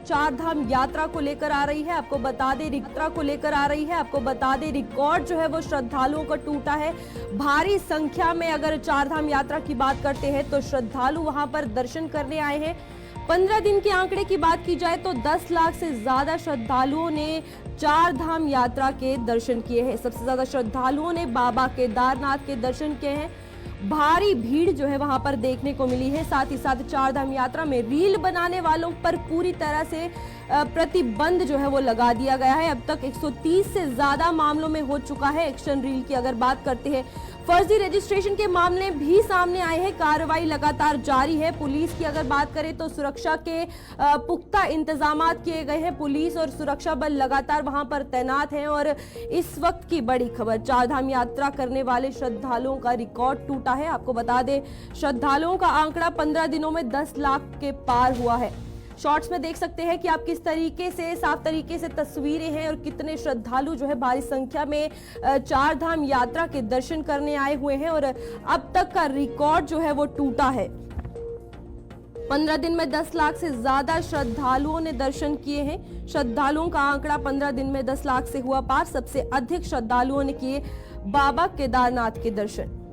चार धाम यात्रा को लेकर आ रही है। आपको बता दें रिकॉर्ड जो है वो श्रद्धालुओं का टूटा है। भारी संख्या में अगर चार धाम यात्रा की बात करते हैं तो श्रद्धालु वहां पर दर्शन करने आए हैं। 15 दिन के आंकड़े की बात की जाए तो 10 लाख से ज्यादा श्रद्धालुओं ने चार धाम यात्रा के दर्शन किए हैं। सबसे ज्यादा श्रद्धालुओं ने बाबा केदारनाथ के दर्शन किए हैं। भारी भीड़ जो है वहां पर देखने को मिली है। साथ ही साथ चार धाम यात्रा में रील बनाने वालों पर पूरी तरह से प्रतिबंध जो है वो लगा दिया गया है। अब तक 130 से ज्यादा मामलों में हो चुका है एक्शन रील की अगर बात करते हैं। फर्जी रजिस्ट्रेशन के मामले भी सामने आए हैं। कार्रवाई लगातार जारी है। पुलिस की अगर बात करें तो सुरक्षा के पुख्ता इंतजाम किए गए हैं। पुलिस और सुरक्षा बल लगातार वहां पर तैनात हैं। और इस वक्त की बड़ी खबर, चार धाम यात्रा करने वाले श्रद्धालुओं का रिकॉर्ड टूटा है। आपको बता दें श्रद्धालुओं का आंकड़ा 15 दिनों में 10 लाख के पार हुआ है। शॉर्ट्स में देख सकते हैं कि आप किस तरीके से साफ तरीके से तस्वीरें हैं और कितने श्रद्धालु जो है भारी संख्या में चार धाम यात्रा के दर्शन करने आए हुए हैं। और अब तक का रिकॉर्ड जो है वो टूटा है। 15 दिन में 10 लाख से ज्यादा श्रद्धालुओं ने दर्शन किए हैं। श्रद्धालुओं का आंकड़ा 15 दिन में 10 लाख से हुआ पार। सबसे अधिक श्रद्धालुओं ने किए बाबा केदारनाथ के दर्शन।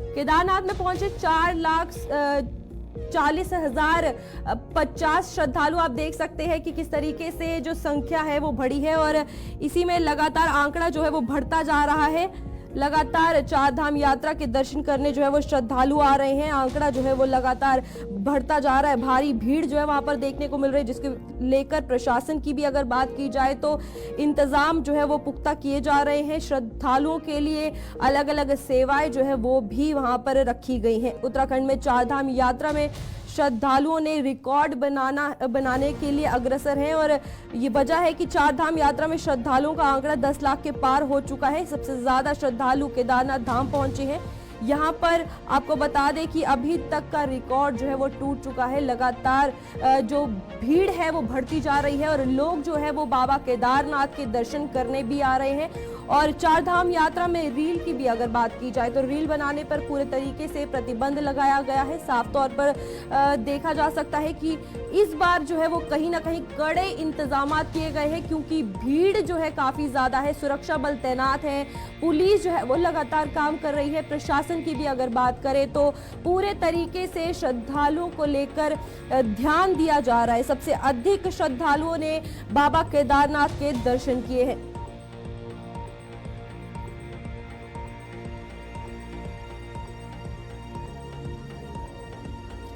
केदारनाथ में पहुंचे 4,40,050 श्रद्धालु। आप देख सकते हैं कि किस तरीके से जो संख्या है वो बढ़ी है और इसी में लगातार आंकड़ा जो है वो बढ़ता जा रहा है। लगातार चार धाम यात्रा के दर्शन करने जो है वो श्रद्धालु आ रहे हैं। आंकड़ा जो है वो लगातार बढ़ता जा रहा है। भारी भीड़ जो है वहां पर देखने को मिल रही है, जिसके लेकर प्रशासन की भी अगर बात की जाए तो इंतजाम जो है वो पुख्ता किए जा रहे हैं। श्रद्धालुओं के लिए अलग अलग सेवाएं जो है वो भी वहां पर रखी गई हैं। उत्तराखंड में चार धाम यात्रा में श्रद्धालुओं ने रिकॉर्ड बनाने के लिए अग्रसर हैं। और ये वजह है कि चार धाम यात्रा में श्रद्धालुओं का आंकड़ा 10 लाख के पार हो चुका है। सबसे ज्यादा श्रद्धालु केदारनाथ धाम पहुंचे हैं। यहाँ पर आपको बता दें कि अभी तक का रिकॉर्ड जो है वो टूट चुका है। लगातार जो भीड़ है वो बढ़ती जा रही है और लोग जो है वो बाबा केदारनाथ के दर्शन करने भी आ रहे हैं। और चार धाम यात्रा में रील की भी अगर बात की जाए तो रील बनाने पर पूरे तरीके से प्रतिबंध लगाया गया है। साफ तौर पर देखा जा सकता है कि इस बार जो है वो कहीं ना कहीं कड़े इंतजाम किए गए हैं, क्योंकि भीड़ जो है काफी ज्यादा है। सुरक्षा बल तैनात है। पुलिस जो है वो लगातार काम कर रही है। प्रशासन की भी अगर बात करें तो पूरे तरीके से श्रद्धालुओं को लेकर ध्यान दिया जा रहा है। सबसे अधिक श्रद्धालुओं ने बाबा केदारनाथ के दर्शन किए हैं।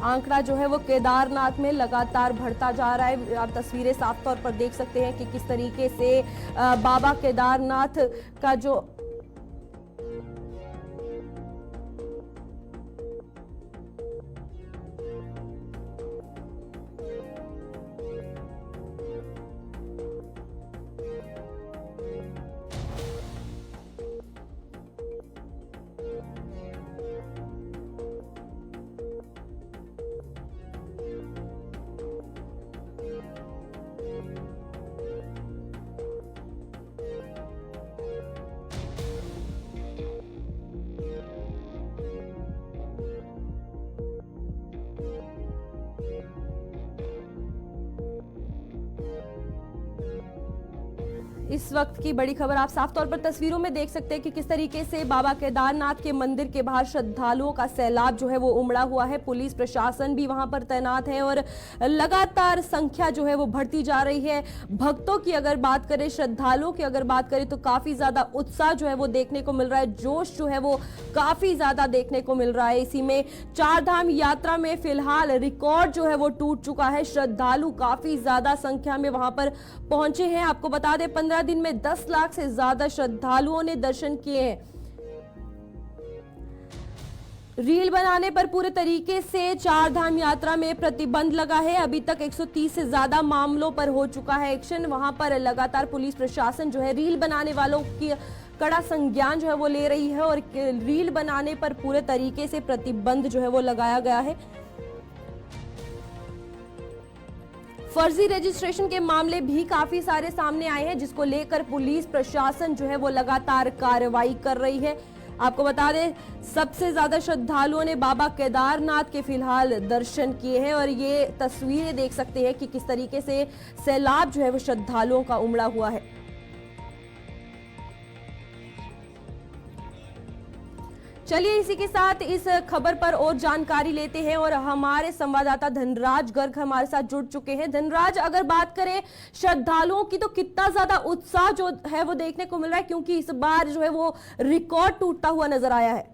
आंकड़ा जो है वो केदारनाथ में लगातार बढ़ता जा रहा है। आप तस्वीरें साफ तौर पर देख सकते हैं कि किस तरीके से बाबा केदारनाथ का जो इस वक्त की बड़ी खबर, आप साफ तौर पर तस्वीरों में देख सकते हैं कि किस तरीके से बाबा केदारनाथ के मंदिर के बाहर श्रद्धालुओं का सैलाब जो है वो उमड़ा हुआ है। पुलिस प्रशासन भी वहां पर तैनात है और लगातार संख्या जो है वो बढ़ती जा रही है। भक्तों की अगर बात करें, श्रद्धालुओं की अगर बात करें तो काफी ज्यादा उत्साह जो है वो देखने को मिल रहा है। जोश जो है वो काफी ज्यादा देखने को मिल रहा है। इसी में चार धाम यात्रा में फिलहाल रिकॉर्ड जो है वो टूट चुका है। श्रद्धालु काफी ज्यादा संख्या में वहां पर पहुंचे हैं। आपको बता दें 15 दिन में 10 लाख से ज्यादा श्रद्धालुओं ने दर्शन किए हैं। रील बनाने पर पूरे तरीके से चार धाम यात्रा में प्रतिबंध लगा है। अभी तक 130 से ज्यादा मामलों पर हो चुका है एक्शन। वहां पर लगातार पुलिस प्रशासन जो है रील बनाने वालों की कड़ा संज्ञान जो है वो ले रही है और रील बनाने पर पूरे तरीके से प्रतिबंध जो है वो लगाया गया है। फर्जी रजिस्ट्रेशन के मामले भी काफी सारे सामने आए हैं, जिसको लेकर पुलिस प्रशासन जो है वो लगातार कार्रवाई कर रही है। आपको बता दें सबसे ज्यादा श्रद्धालुओं ने बाबा केदारनाथ के फिलहाल दर्शन किए हैं और ये तस्वीरें देख सकते हैं कि किस तरीके से सैलाब जो है वो श्रद्धालुओं का उमड़ा हुआ है। चलिए इसी के साथ इस खबर पर और जानकारी लेते हैं और हमारे संवाददाता धनराज गर्ग हमारे साथ जुड़ चुके हैं। धनराज, अगर बात करें श्रद्धालुओं की तो कितना ज्यादा उत्साह जो है वो देखने को मिल रहा है, क्योंकि इस बार जो है वो रिकॉर्ड टूटता हुआ नजर आया है।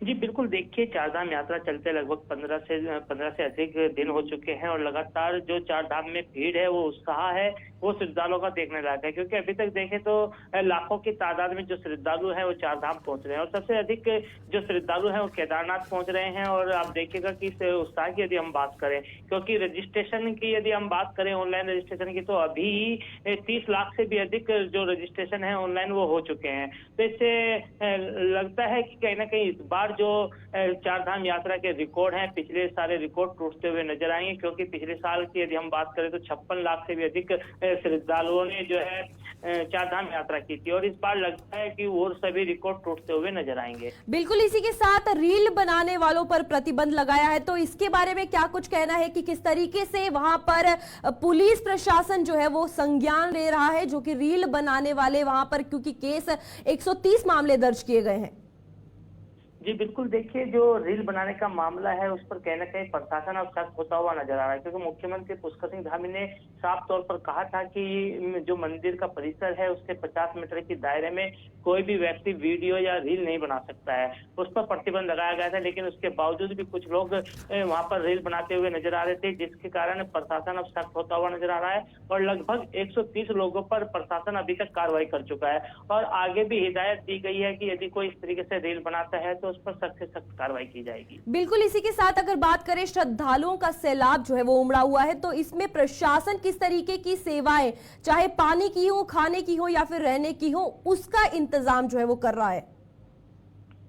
जी बिल्कुल, देखिए चारधाम यात्रा चलते लगभग 15 से अधिक दिन हो चुके हैं और लगातार जो चारधाम में भीड़ है, वो उत्साह है, वो श्रद्धालुओं का देखने लायक है। क्योंकि अभी तक देखें तो लाखों की तादाद में जो श्रद्धालु हैं वो चारधाम पहुंच रहे हैं और सबसे अधिक जो श्रद्धालु हैं वो केदारनाथ पहुंच रहे हैं। और आप देखिएगा कि इस उत्साह की यदि हम बात करें, क्योंकि रजिस्ट्रेशन की यदि हम बात करें ऑनलाइन रजिस्ट्रेशन की, तो अभी 30 लाख से भी अधिक जो रजिस्ट्रेशन है ऑनलाइन वो हो चुके हैं। तो इससे लगता है कि कहीं ना कहीं इस बार जो चारधाम यात्रा के रिकॉर्ड हैं, पिछले सारे रिकॉर्ड टूटते हुए नजर आएंगे। क्योंकि पिछले साल की यदि हम बात करें तो 56 लाख से भी अधिक श्रद्धालुओं ने जो है चारधाम यात्रा की थी और इस बार लगता है कि और सभी रिकॉर्ड टूटते हुए नजर आएंगे। बिल्कुल, इसी के साथ रील बनाने वालों पर प्रतिबंध लगाया है, तो इसके बारे में क्या कुछ कहना है कि किस तरीके से वहां पर पुलिस प्रशासन जो है वो संज्ञान ले रहा है, जो कि रील बनाने वाले वहां पर, क्योंकि केस 130 मामले दर्ज किए गए हैं। जी बिल्कुल, देखिए जो रील बनाने का मामला है उस पर कहीं ना कहीं प्रशासन अब सख्त होता हुआ नजर आ रहा है। क्योंकि मुख्यमंत्री पुष्कर सिंह धामी ने साफ तौर पर कहा था कि जो मंदिर का परिसर है उसके 50 मीटर के दायरे में कोई भी व्यक्ति वीडियो या रील नहीं बना सकता है, उस पर प्रतिबंध लगाया गया था। लेकिन उसके बावजूद भी कुछ लोग वहां पर रील बनाते हुए नजर आ रहे थे, जिसके कारण प्रशासन अब सख्त होता हुआ नजर आ रहा है और लगभग 130 लोगों पर प्रशासन अभी तक कार्रवाई कर चुका है। और आगे भी हिदायत दी गई है कि यदि कोई इस तरीके से रील बनाता है तो उस पर सख्त से सख्त कार्रवाई की जाएगी। बिल्कुल, इसी के साथ अगर बात करें श्रद्धालुओं का सैलाब जो है वो उमड़ा हुआ है, तो इसमें प्रशासन किस तरीके की सेवाएं, चाहे पानी की हो, खाने की हो या फिर रहने की हो, उसका इंतजाम जो है वो कर रहा है?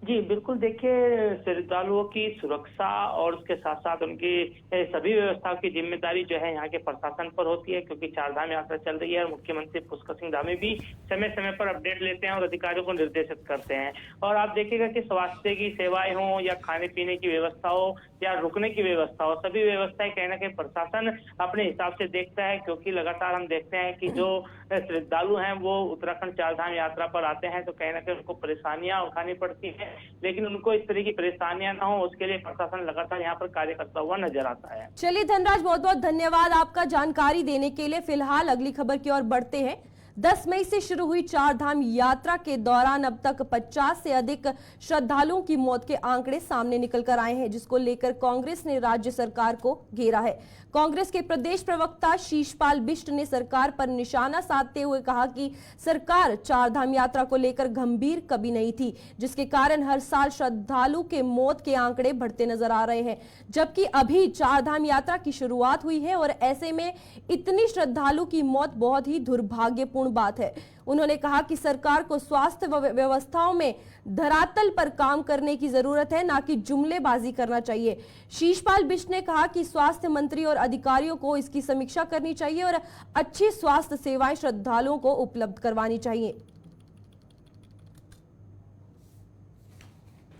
जी बिल्कुल, देखिए श्रद्धालुओं की सुरक्षा और उसके साथ साथ उनकी सभी व्यवस्थाओं की जिम्मेदारी जो है यहाँ के प्रशासन पर होती है। क्योंकि चारधाम यात्रा चल रही है और मुख्यमंत्री पुष्कर सिंह धामी भी समय समय पर अपडेट लेते हैं और अधिकारियों को निर्देशित करते हैं। और आप देखिएगा कि स्वास्थ्य की सेवाएं हो या खाने पीने की व्यवस्था हो या रुकने की व्यवस्था हो, सभी व्यवस्थाएं कहीं ना कहीं प्रशासन अपने हिसाब से देखता है। क्योंकि लगातार हम देखते हैं कि जो श्रद्धालु हैं वो उत्तराखंड चारधाम यात्रा पर आते हैं तो कहीं ना कहीं उनको परेशानियां उठानी पड़ती है, लेकिन उनको इस तरह की परेशानियां ना हो उसके लिए प्रशासन लगातार यहाँ पर कार्य करता हुआ नजर आता है। चलिए धनराज, बहुत बहुत धन्यवाद आपका जानकारी देने के लिए। फिलहाल अगली खबर की ओर बढ़ते हैं। 10 मई से शुरू हुई चारधाम यात्रा के दौरान अब तक 50 से अधिक श्रद्धालुओं की मौत के आंकड़े सामने निकल कर आए हैं, जिसको लेकर कांग्रेस ने राज्य सरकार को घेरा है। कांग्रेस के प्रदेश प्रवक्ता शीशपाल बिष्ट ने सरकार पर निशाना साधते हुए कहा कि सरकार चारधाम यात्रा को लेकर गंभीर कभी नहीं थी, जिसके कारण हर साल श्रद्धालु के मौत के आंकड़े बढ़ते नजर आ रहे हैं। जबकि अभी चारधाम यात्रा की शुरुआत हुई है और ऐसे में इतनी श्रद्धालु की मौत बहुत ही दुर्भाग्यपूर्ण बात है। उन्होंने कहा कि सरकार को स्वास्थ्य व्यवस्थाओं में धरातल पर काम करने की जरूरत है, ना कि जुमलेबाजी करना चाहिए। शीशपाल बिष्ट ने कहा कि स्वास्थ्य मंत्री और अधिकारियों को इसकी समीक्षा करनी चाहिए और अच्छी स्वास्थ्य सेवाएं श्रद्धालुओं को उपलब्ध करवानी चाहिए।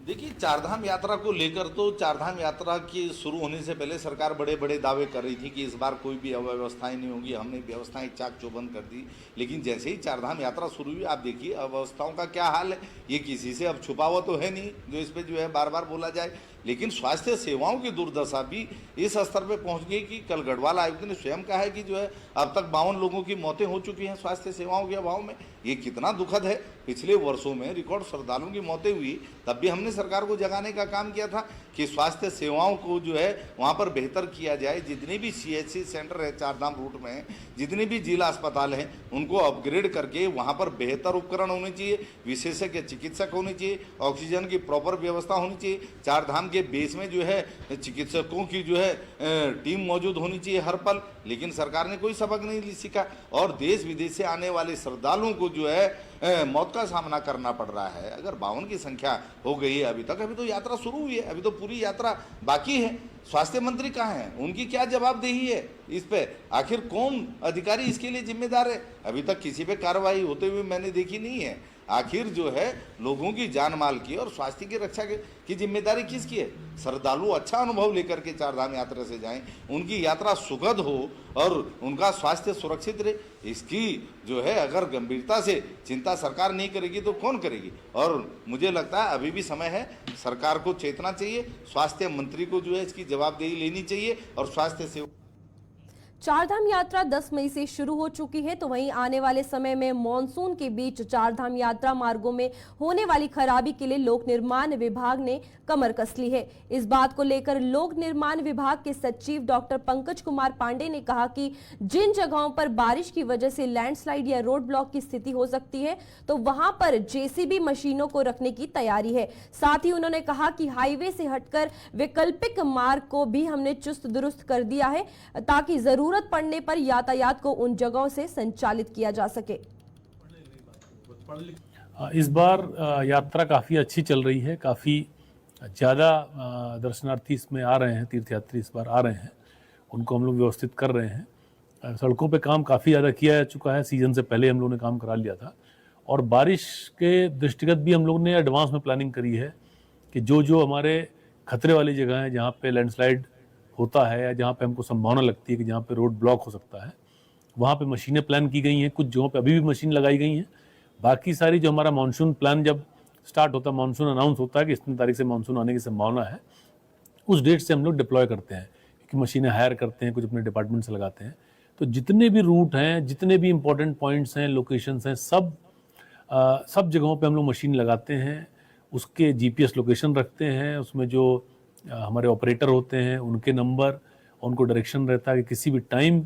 देखिए, चारधाम यात्रा को लेकर तो चारधाम यात्रा की शुरू होने से पहले सरकार बड़े बड़े दावे कर रही थी कि इस बार कोई भी अव्यवस्थाएं नहीं होगी, हमने व्यवस्थाएं चाक चौबंद कर दी। लेकिन जैसे ही चारधाम यात्रा शुरू हुई, आप देखिए अव्यवस्थाओं का क्या हाल है। ये किसी से अब छुपा हुआ तो है नहीं जो इस पर जो है बार बार बोला जाए। लेकिन स्वास्थ्य सेवाओं की दुर्दशा भी इस स्तर पे पहुंच गई कि कल गढ़वाल आयुक्त ने स्वयं कहा है कि जो है अब तक 52 लोगों की मौतें हो चुकी हैं स्वास्थ्य सेवाओं के अभाव में। ये कितना दुखद है। पिछले वर्षों में रिकॉर्ड श्रद्धालुओं की मौतें हुई, तब भी हमने सरकार को जगाने का काम किया था कि स्वास्थ्य सेवाओं को जो है वहाँ पर बेहतर किया जाए। जितने भी CHC सेंटर है चारधाम रूट में, जितने भी जिला अस्पताल हैं, उनको अपग्रेड करके वहाँ पर बेहतर उपकरण होने चाहिए, विशेषज्ञ चिकित्सक होने चाहिए, ऑक्सीजन की प्रॉपर व्यवस्था होनी चाहिए। चारधाम के बेस में जो है चिकित्सकों की जो है टीम मौजूद होनी चाहिए हर पल। लेकिन सरकार ने कोई सबक नहीं सीखा और देश विदेश से आने वाले श्रद्धालुओं को जो है मौत का सामना करना पड़ रहा है। अगर 52 की संख्या हो गई है अभी तक, अभी तो यात्रा शुरू हुई है, अभी तो पूरी यात्रा बाकी है। स्वास्थ्य मंत्री कहाँ हैं? उनकी क्या जवाबदेही है इस पे? आखिर कौन अधिकारी इसके लिए जिम्मेदार है? अभी तक किसी पे कार्रवाई होते हुए मैंने देखी नहीं है। आखिर जो है लोगों की जान माल की और स्वास्थ्य की रक्षा की जिम्मेदारी किसकी है? श्रद्धालु अच्छा अनुभव लेकर के चारधाम यात्रा से जाएं, उनकी यात्रा सुखद हो और उनका स्वास्थ्य सुरक्षित रहे। इसकी जो है अगर गंभीरता से चिंता सरकार नहीं करेगी तो कौन करेगी? और मुझे लगता है अभी भी समय है, सरकार को चेतना चाहिए, स्वास्थ्य मंत्री को जो है इसकी जवाबदेही लेनी चाहिए और स्वास्थ्य सेवा। चारधाम यात्रा 10 मई से शुरू हो चुकी है, तो वहीं आने वाले समय में मॉनसून के बीच चारधाम यात्रा मार्गों में होने वाली खराबी के लिए लोक निर्माण विभाग ने कमर कस ली है। इस बात को लेकर लोक निर्माण विभाग के सचिव डॉक्टर पंकज कुमार पांडे ने कहा कि जिन जगहों पर बारिश की वजह से लैंडस्लाइड या रोड ब्लॉक की स्थिति हो सकती है तो वहां पर जेसीबी मशीनों को रखने की तैयारी है। साथ ही उन्होंने कहा कि हाईवे से हटकर वैकल्पिक मार्ग को भी हमने चुस्त दुरुस्त कर दिया है ताकि जरूरत पड़ने पर यातायात को उन जगहों से संचालित किया जा सके। इस बार यात्रा काफ़ी अच्छी चल रही है, काफ़ी ज़्यादा दर्शनार्थी इसमें आ रहे हैं, तीर्थयात्री इस बार आ रहे हैं, उनको हम लोग व्यवस्थित कर रहे हैं। सड़कों पे काम काफ़ी ज़्यादा किया जा चुका है, सीज़न से पहले हम लोगों ने काम करा लिया था और बारिश के दृष्टिगत भी हम लोग ने एडवांस में प्लानिंग करी है कि जो हमारे खतरे वाली जगह हैं जहाँ पे लैंडस्लाइड होता है या जहाँ पे हमको संभावना लगती है कि जहाँ पे रोड ब्लॉक हो सकता है, वहाँ पे मशीनें प्लान की गई हैं। कुछ जगहों पे अभी भी मशीन लगाई गई हैं। बाकी सारी जो हमारा मानसून प्लान जब स्टार्ट होता है, मानसून अनाउंस होता है कि इतनी तारीख से मानसून आने की संभावना है, उस डेट से हम लोग डिप्लॉय करते हैं कि मशीनें हायर करते हैं, कुछ अपने डिपार्टमेंट से लगाते हैं। तो जितने भी रूट हैं, जितने भी इंपॉर्टेंट पॉइंट्स हैं, लोकेशंस हैं, सब जगहों पे हम लोग मशीन लगाते हैं, उसके GPS लोकेशन रखते हैं, उसमें जो हमारे ऑपरेटर होते हैं उनके नंबर, उनको डायरेक्शन रहता है कि किसी भी टाइम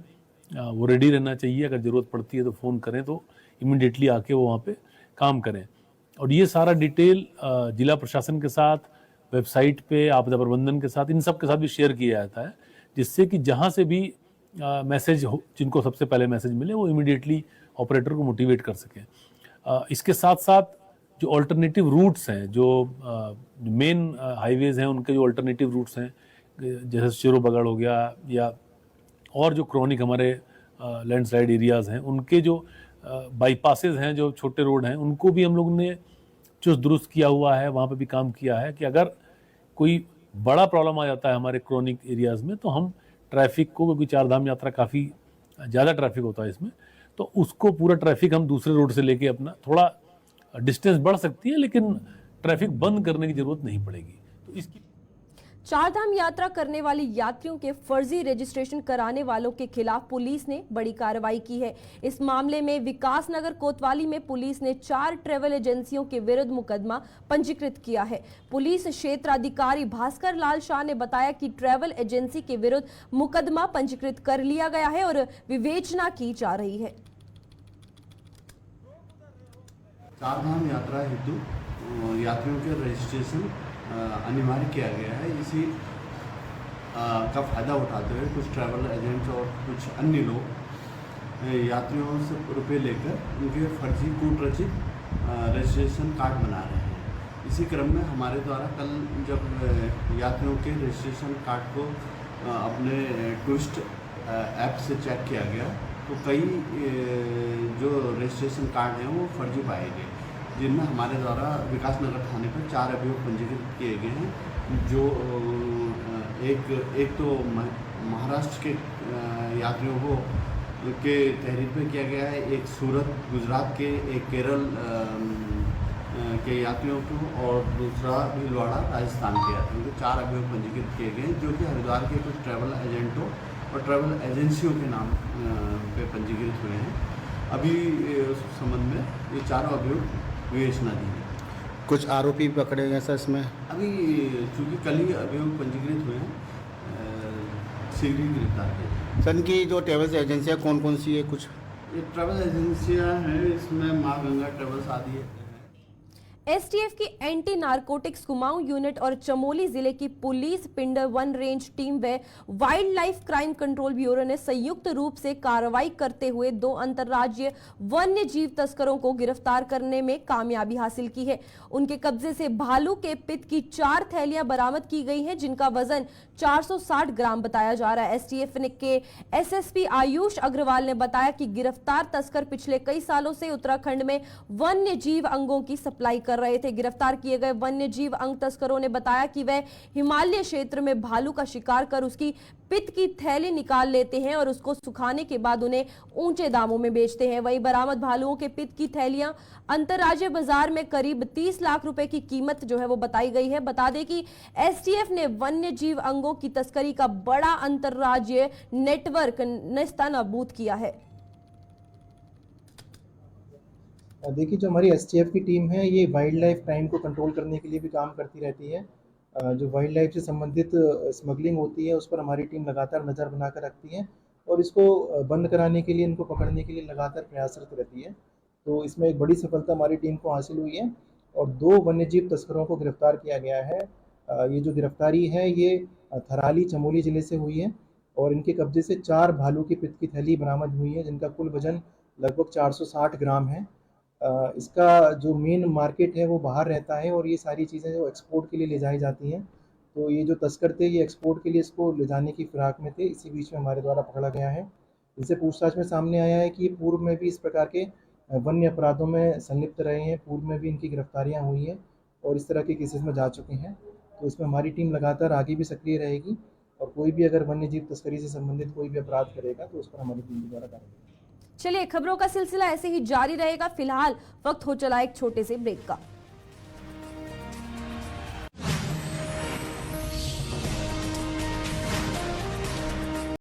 वो रेडी रहना चाहिए, अगर ज़रूरत पड़ती है तो फ़ोन करें तो इमीडिएटली आके वो वहाँ पे काम करें। और ये सारा डिटेल जिला प्रशासन के साथ, वेबसाइट पे आपदा प्रबंधन के साथ, इन सब के साथ भी शेयर किया जाता है, जिससे कि जहाँ से भी मैसेज हो, जिनको सबसे पहले मैसेज मिले वो इमीडिएटली ऑपरेटर को मोटिवेट कर सकें। इसके साथ साथ जो अल्टरनेटिव रूट्स हैं, जो मेन हाईवेज़ हैं, उनके जो अल्टरनेटिव रूट्स हैं, जैसे शिरो बगड़ हो गया या और जो क्रॉनिक हमारे लैंडस्लाइड एरियाज़ हैं, उनके जो बाईपासेस हैं, जो छोटे रोड हैं, उनको भी हम लोग ने चुस्त दुरुस्त किया हुआ है। वहाँ पे भी काम किया है कि अगर कोई बड़ा प्रॉब्लम आ जाता है हमारे क्रॉनिक एरियाज़ में तो हम ट्रैफिक को, क्योंकि चारधाम यात्रा काफ़ी ज़्यादा ट्रैफिक होता है इसमें, तो उसको पूरा ट्रैफिक हम दूसरे रोड से लेके अपना थोड़ा डिस्टेंस बढ़ सकती है, लेकिन ट्रैफिक बंद करने की जरूरत नहीं पड़ेगी। तो इसकी चारधाम यात्रा करने वाले यात्रियों के फर्जी रजिस्ट्रेशन कराने वालों के खिलाफ पुलिस ने बड़ी कार्रवाई की है। इस मामले में विकासनगर कोतवाली में पुलिस ने 4 ट्रैवल एजेंसियों के विरुद्ध मुकदमा पंजीकृत किया है। पुलिस क्षेत्राधिकारी भास्कर लाल शाह ने बताया कि ट्रैवल एजेंसी के विरुद्ध मुकदमा पंजीकृत कर लिया गया है और विवेचना की जा रही है। चारधाम यात्रा हेतु यात्रियों के रजिस्ट्रेशन अनिवार्य किया गया है। इसी का फ़ायदा उठाते हुए कुछ ट्रैवल एजेंट्स और कुछ अन्य लोग यात्रियों से रुपये लेकर उनके फर्जी कूट रचित रजिस्ट्रेशन कार्ड बना रहे हैं। इसी क्रम में हमारे द्वारा कल जब यात्रियों के रजिस्ट्रेशन कार्ड को अपने ट्विस्ट ऐप से चेक किया गया तो कई जो रजिस्ट्रेशन कार्ड हैं वो फर्जी पाए गए, जिनमें हमारे द्वारा विकासनगर थाने पर 4 अभियोग पंजीकृत किए गए हैं। जो एक तो महाराष्ट्र के यात्रियों को के तहरीर पे किया गया है, एक सूरत गुजरात के, एक केरल के यात्रियों को और दूसरा भीलवाड़ा राजस्थान के यात्रियों को 4 अभियोग पंजीकृत किए गए हैं, जो कि हरिद्वार के कुछ ट्रैवल एजेंटों और ट्रैवल एजेंसियों के नाम पे पंजीकृत हुए हैं। अभी उस संबंध में ये 4 अभियोग विवेचना दी है। कुछ आरोपी पकड़े गए सर इसमें? अभी चूँकि कल ही अभियोग पंजीकृत हुए हैं, शीघ्र ही गिरफ्तार किए। सर इनकी जो ट्रैवल्स एजेंसियाँ कौन कौन सी है? कुछ ये ट्रैवल एजेंसियाँ हैं, इसमें माँ गंगा ट्रैवल्स आदि है। एसटीएफ की एंटी नारकोटिक्स कुमाऊं यूनिट और चमोली जिले की पुलिस पिंडर वन रेंज टीम व wildlife crime control bureau ने संयुक्त रूप से कार्रवाई करते हुए 2 अंतर्राज्यीय वन्य जीव तस्करों को गिरफ्तार करने में कामयाबी हासिल की है। उनके कब्जे से भालू के पित्त की 4 थैलियां बरामद की गई हैं, जिनका वजन 460 ग्राम बताया जा रहा है। एसटीएफ के एसएसपी आयुष अग्रवाल ने बताया कि गिरफ्तार तस्कर पिछले कई सालों से उत्तराखंड में वन्य जीव अंगों की सप्लाई कर रहे थे। गिरफ्तार किए गए वन्य जीव अंग तस्करों ने बताया कि वह हिमालय क्षेत्र में भालू का शिकार कर उसकी पित्त की थैली निकाल लेते हैं और उसको सुखाने के बाद उन्हें ऊंचे दामों में बेचते हैं। वहीं बरामद भालुओं के पित्त की थैलियां अंतर्राज्यीय बाजार में करीब 30 लाख रुपए की कीमत जो है वो बताई गई है। बता दें कि एसटीएफ ने वन्य जीव अंगों की तस्करी का बड़ा अंतर्राज्यीय नेटवर्क नेस्तनाबूद किया है। देखिए, जो हमारी एसटीएफ की टीम है ये वाइल्ड लाइफ क्राइम को कंट्रोल करने के लिए भी काम करती रहती है। जो वाइल्ड लाइफ से संबंधित स्मगलिंग होती है उस पर हमारी टीम लगातार नज़र बनाकर रखती है और इसको बंद कराने के लिए, इनको पकड़ने के लिए लगातार प्रयासरत रहती है। तो इसमें एक बड़ी सफलता हमारी टीम को हासिल हुई है और 2 वन्यजीव तस्करों को गिरफ्तार किया गया है। ये जो गिरफ्तारी है ये थराली चमोली ज़िले से हुई है और इनके कब्जे से 4 भालू की पित्त की थैली बरामद हुई है, जिनका कुल वजन लगभग 460 ग्राम है। इसका जो मेन मार्केट है वो बाहर रहता है और ये सारी चीज़ें जो एक्सपोर्ट के लिए ले जाई जाती हैं। तो ये जो तस्कर थे ये एक्सपोर्ट के लिए इसको ले जाने की फिराक में थे, इसी बीच में हमारे द्वारा पकड़ा गया है। इनसे पूछताछ में सामने आया है कि ये पूर्व में भी इस प्रकार के वन्य अपराधों में संलिप्त रहे हैं, पूर्व में भी इनकी गिरफ्तारियाँ हुई हैं और इस तरह के केसेस में जा चुके हैं। तो इसमें हमारी टीम लगातार आगे भी सक्रिय रहेगी और कोई भी अगर वन्य जीव तस्करी से संबंधित कोई भी अपराध करेगा तो उस पर हमारी टीम के द्वारा कार्रवाई। चलिए, खबरों का सिलसिला ऐसे ही जारी रहेगा। फिलहाल वक्त हो चला एक छोटे से ब्रेक का।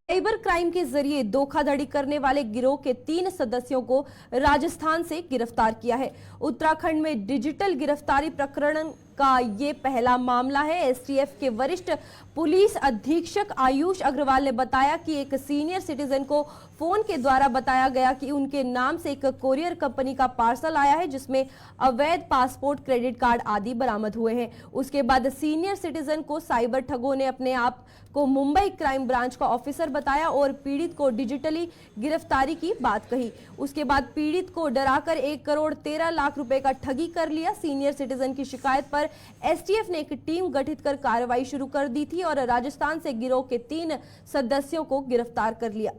साइबर क्राइम के जरिए धोखाधड़ी करने वाले गिरोह के 3 सदस्यों को राजस्थान से गिरफ्तार किया है। उत्तराखंड में डिजिटल गिरफ्तारी प्रकरण का ये पहला मामला है। एसटीएफ के वरिष्ठ पुलिस अधीक्षक आयुष अग्रवाल ने बताया कि एक सीनियर सिटीजन को फोन के द्वारा बताया गया कि उनके नाम से एक कोरियर कंपनी का पार्सल आया है जिसमें अवैध पासपोर्ट, क्रेडिट कार्ड आदि बरामद हुए हैं। उसके बाद सीनियर सिटीजन को साइबर ठगों ने अपने आप को मुंबई क्राइम ब्रांच का ऑफिसर बताया और पीड़ित को डिजिटली गिरफ्तारी की बात कही। उसके बाद पीड़ित को डराकर 1 करोड़ 13 लाख रुपए का ठगी कर लिया। सीनियर सिटीजन की शिकायत पर एसटीएफ ने एक टीम गठित कर कार्रवाई शुरू कर दी थी और राजस्थान से गिरोह के 3 सदस्यों को गिरफ्तार कर लिया।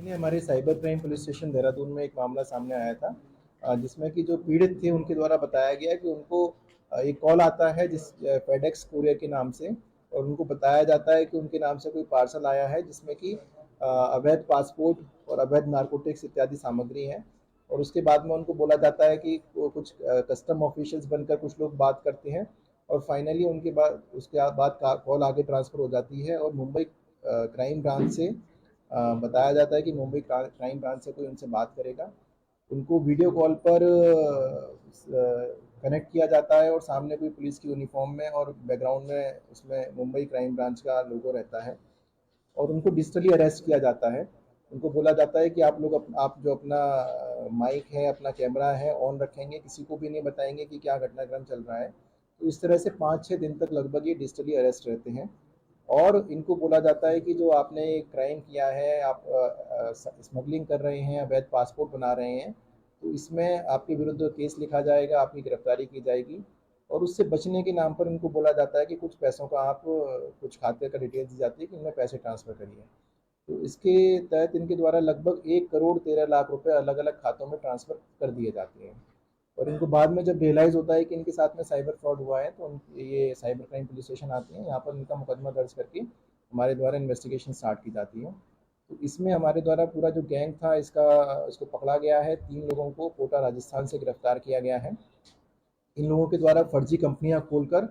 हमारे cyber crime police station Dehradun में एक मामला सामने आया था जिसमें कि जो पीड़ित थे उनके द्वारा बताया गया कि उनको एक कॉल आता है जिस फेडेक्स कुरियर के नाम से और उनको बताया जाता है कि उनके नाम से कोई पार्सल आया है जिसमें कि अवैध पासपोर्ट और अवैध नारकोटिक्स इत्यादि सामग्री है। और उसके बाद में उनको बोला जाता है कि कुछ कस्टम ऑफिशियल्स बनकर कुछ लोग बात करते हैं और फाइनली उसके बाद कॉल आगे ट्रांसफ़र हो जाती है और मुंबई क्राइम ब्रांच से बताया जाता है कि मुंबई क्राइम ब्रांच से कोई उनसे बात करेगा। उनको वीडियो कॉल पर कनेक्ट किया जाता है और सामने कोई पुलिस की यूनिफॉर्म में और बैकग्राउंड में उसमें मुंबई क्राइम ब्रांच का लोगो रहता है और उनको डिजिटली अरेस्ट किया जाता है। उनको बोला जाता है कि आप जो अपना माइक है, अपना कैमरा है ऑन रखेंगे, किसी को भी नहीं बताएंगे कि क्या घटनाक्रम चल रहा है। तो इस तरह से 5-6 दिन तक लगभग ये डिजिटली अरेस्ट रहते हैं और इनको बोला जाता है कि जो आपने क्राइम किया है, आप स्मगलिंग कर रहे हैं, अवैध पासपोर्ट बना रहे हैं, तो इसमें आपके विरुद्ध केस लिखा जाएगा, आपकी गिरफ्तारी की जाएगी। और उससे बचने के नाम पर इनको बोला जाता है कि कुछ पैसों का आप कुछ खाते का डिटेल दी जाती है कि इनमें पैसे ट्रांसफ़र करिए। तो इसके तहत इनके द्वारा लगभग 1 करोड़ 13 लाख रुपए अलग अलग खातों में ट्रांसफ़र कर दिए जाते हैं और इनको बाद में जब रियलाइज़ होता है कि इनके साथ में साइबर फ्रॉड हुआ है तो ये साइबर क्राइम पुलिस स्टेशन आते हैं, यहाँ पर इनका मुकदमा दर्ज करके हमारे द्वारा इन्वेस्टिगेशन स्टार्ट की जाती है। तो इसमें हमारे द्वारा पूरा जो गैंग था इसको पकड़ा गया है। 3 लोगों को कोटा राजस्थान से गिरफ्तार किया गया है। इन लोगों के द्वारा फर्जी कंपनियां खोलकर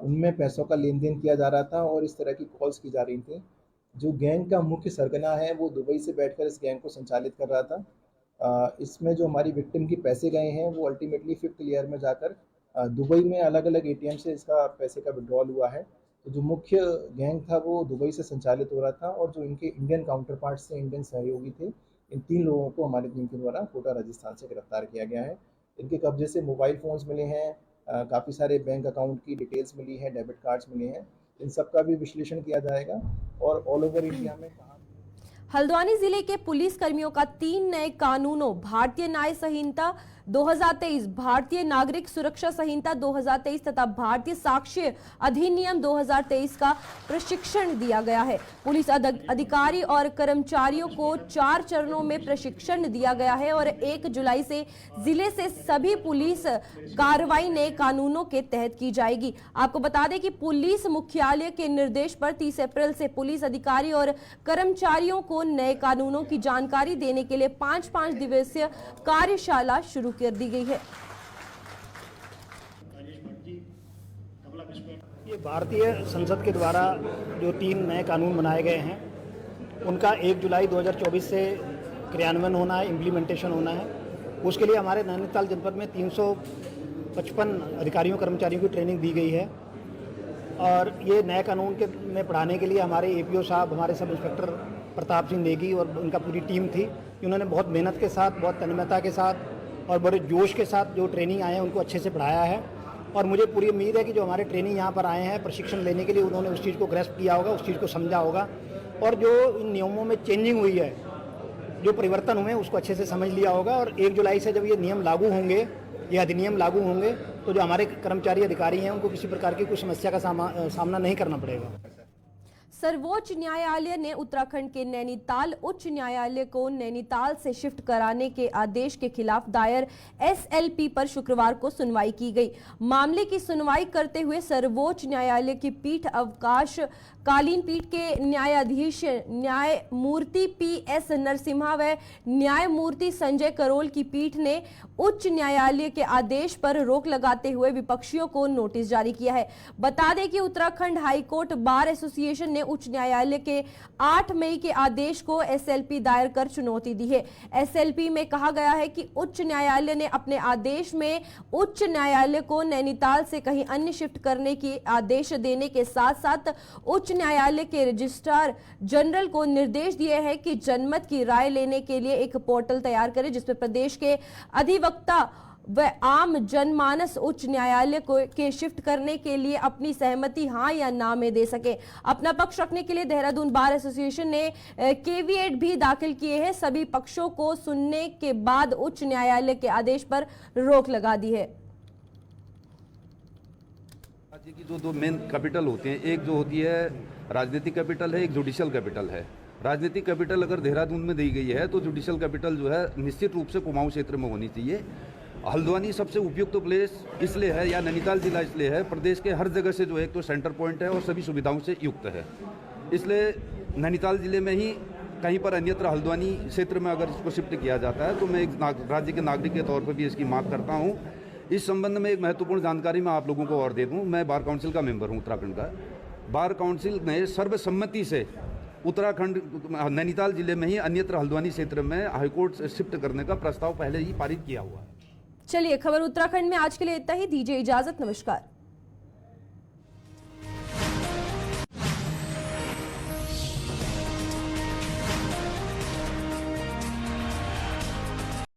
उनमें पैसों का लेन देन किया जा रहा था और इस तरह की कॉल्स की जा रही थी। जो गैंग का मुख्य सरगना है वो दुबई से बैठकर इस गैंग को संचालित कर रहा था। इसमें जो हमारी विक्टिम की पैसे गए हैं वो अल्टीमेटली 5th ईयर में जाकर दुबई में अलग अलग ATM से इसका पैसे का विड्रॉल हुआ है। तो जो मुख्य गैंग था वो दुबई से संचालित हो रहा था और जो इनके इंडियन काउंटर पार्ट्स से इंडियन सहयोगी थे इन 3 लोगों को हमारी टीम के द्वारा कोटा राजस्थान से गिरफ्तार किया गया है। इनके कब्जे से मोबाइल फ़ोन्स मिले हैं, काफ़ी सारे बैंक अकाउंट की डिटेल्स मिली है, डेबिट कार्ड्स मिले हैं। इन सब का भी विश्लेषण किया जाएगा और ऑल ओवर इंडिया में हल्द्वानी जिले के पुलिस कर्मियों का 3 नए कानूनों भारतीय न्याय संहिता 2023, भारतीय नागरिक सुरक्षा संहिता 2023 तथा भारतीय साक्ष्य अधिनियम 2023 का प्रशिक्षण दिया गया है। पुलिस अधिकारी और कर्मचारियों को 4 चरणों में प्रशिक्षण दिया गया है और 1 जुलाई से जिले से सभी पुलिस कार्रवाई नए कानूनों के तहत की जाएगी। आपको बता दें कि पुलिस मुख्यालय के निर्देश पर 30 अप्रैल से पुलिस अधिकारी और कर्मचारियों को नए कानूनों की जानकारी देने के लिए 5-5 दिवसीय कार्यशाला शुरू कर दी गई है। ये भारतीय संसद के द्वारा जो 3 नए कानून बनाए गए हैं उनका 1 जुलाई 2024 से क्रियान्वयन होना है, इम्प्लीमेंटेशन होना है। उसके लिए हमारे नैनीताल जनपद में 355 अधिकारियों कर्मचारियों की ट्रेनिंग दी गई है और ये नए कानून के में पढ़ाने के लिए हमारे एपीओ साहब, हमारे सब इंस्पेक्टर प्रताप सिंह नेगी और उनका पूरी टीम थी। उन्होंने बहुत मेहनत के साथ, बहुत तन्मयता के साथ और बड़े जोश के साथ जो ट्रेनिंग आए हैं उनको अच्छे से पढ़ाया है और मुझे पूरी उम्मीद है कि जो हमारे ट्रेनिंग यहाँ पर आए हैं प्रशिक्षण लेने के लिए, उन्होंने उस चीज़ को ग्रेस्प किया होगा, उस चीज़ को समझा होगा और जो इन नियमों में चेंजिंग हुई है, जो परिवर्तन हुए उसको अच्छे से समझ लिया होगा। और 1 जुलाई से जब ये नियम लागू होंगे, ये अधिनियम लागू होंगे, तो जो हमारे कर्मचारी अधिकारी हैं उनको किसी प्रकार की कोई समस्या का सामना नहीं करना पड़ेगा। सर्वोच्च न्यायालय ने उत्तराखंड के नैनीताल उच्च न्यायालय को नैनीताल से शिफ्ट कराने के आदेश के खिलाफ दायर एसएलपी पर शुक्रवार को सुनवाई की गई। मामले की सुनवाई करते हुए सर्वोच्च न्यायालय की पीठ अवकाश कालीन पीठ के न्यायाधीश न्यायमूर्ति पीएस नरसिम्हा व न्यायमूर्ति संजय करोल की पीठ ने उच्च न्यायालय के आदेश पर रोक लगाते हुए विपक्षियों को नोटिस जारी किया है। बता दें कि उत्तराखंड हाईकोर्ट बार एसोसिएशन ने उच्च न्यायालय के 8 मई के आदेश को एसएलपी दायर कर चुनौती दी है। एसएलपी में कहा गया है कि उच्च न्यायालय ने अपने आदेश में उच्च न्यायालय को नैनीताल से कहीं अन्य शिफ्ट करने की आदेश देने के साथ साथ उच्च न्यायालय के रजिस्ट्रार जनरल को निर्देश दिए हैं कि जनमत की राय लेने के लिए एक पोर्टल तैयार करें जिसमें प्रदेश के अधिवक्ता व आम जनमानस उच्च न्यायालय को के शिफ्ट करने के लिए अपनी सहमति हाँ या ना में दे सके। अपना पक्ष रखने के लिए देहरादून बार एसोसिएशन ने केवीएट भी दाखिल किए हैं। सभी पक्षों को सुनने के बाद उच्च न्यायालय के आदेश पर रोक लगा दी है। राज्य की जो 2 मेन कैपिटल होते हैं, एक जो होती है राजनीतिक कैपिटल है, एक जुडिशियल कैपिटल है। राजनीतिक कैपिटल अगर देहरादून में दी गई है तो जुडिशियल कैपिटल जो है निश्चित रूप से कुमाऊं क्षेत्र में होनी चाहिए। हल्द्वानी सबसे उपयुक्त प्लेस इसलिए है या नैनीताल जिला इसलिए है, प्रदेश के हर जगह से जो है एक तो सेंटर पॉइंट है और सभी सुविधाओं से युक्त है। इसलिए नैनीताल जिले में ही कहीं पर अन्यत्र हल्द्वानी क्षेत्र में अगर इसको शिफ्ट किया जाता है तो मैं एक राज्य के नागरिक के तौर पर भी इसकी मांग करता हूँ। इस संबंध में एक महत्वपूर्ण जानकारी मैं आप लोगों को और दे दूँ। मैं बार काउंसिल का मेंबर हूँ उत्तराखंड का। बार काउंसिल ने सर्वसम्मति से उत्तराखंड नैनीताल जिले में ही अन्यत्र हल्द्वानी क्षेत्र में हाईकोर्ट शिफ्ट करने का प्रस्ताव पहले ही पारित किया हुआ है। चलिए, खबर उत्तराखंड में आज के लिए इतना ही। दीजिए इजाजत, नमस्कार।